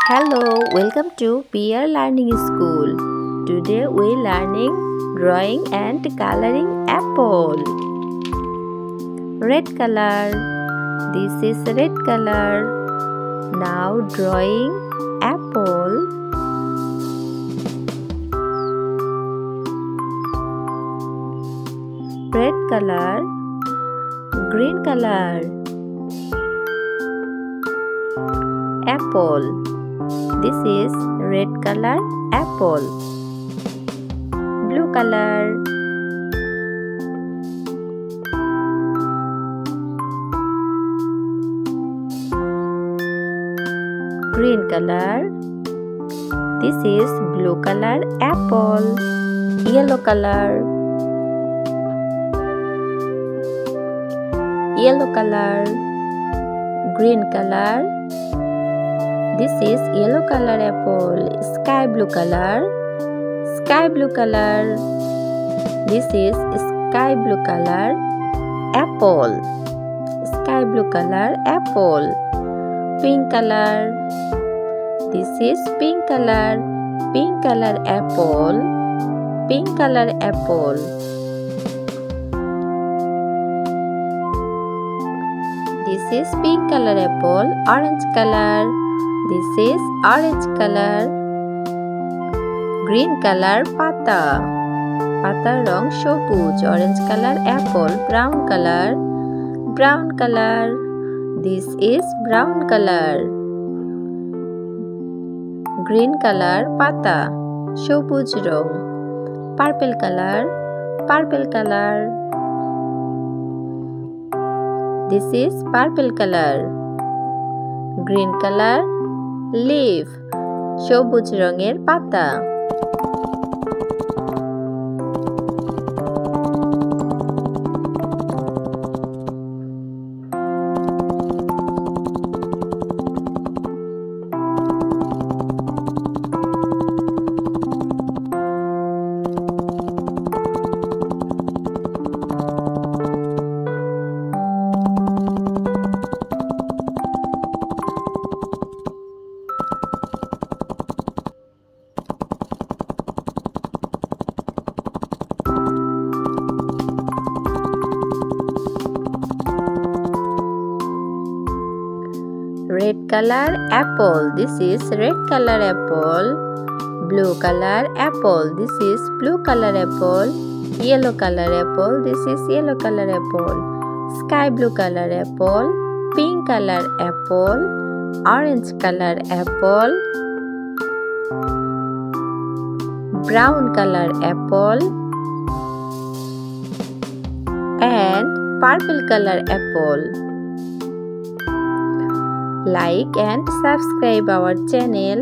Hello, welcome to PR Learning School. Today we learning drawing and coloring apple. Red color. This is red color. Now drawing apple. Red color. Green color. Apple. This is red color apple. Blue color. Green color. This is blue color apple. Yellow color. Yellow color. Green color. This is yellow color apple. Sky blue color. Sky blue color. This is sky blue color apple. Sky blue color apple. Pink color. This is pink color. Pink color apple. Pink color apple. This is pink color apple. Orange color. This is orange color. Green color pata. Pata rong সবুজ. Orange color apple. Brown color. Brown color. This is brown color. Green color pata. সবুজ রং. Purple color. Purple color. This is purple color. Green color. Leaf. সবুজ রঙের পাতা. Red color apple. This is red color apple. Blue color apple. This is blue color apple. Yellow color apple. This is yellow color apple. Sky blue color apple. Pink color apple. Orange color apple. Brown color apple. And purple color apple. Like and subscribe our channel.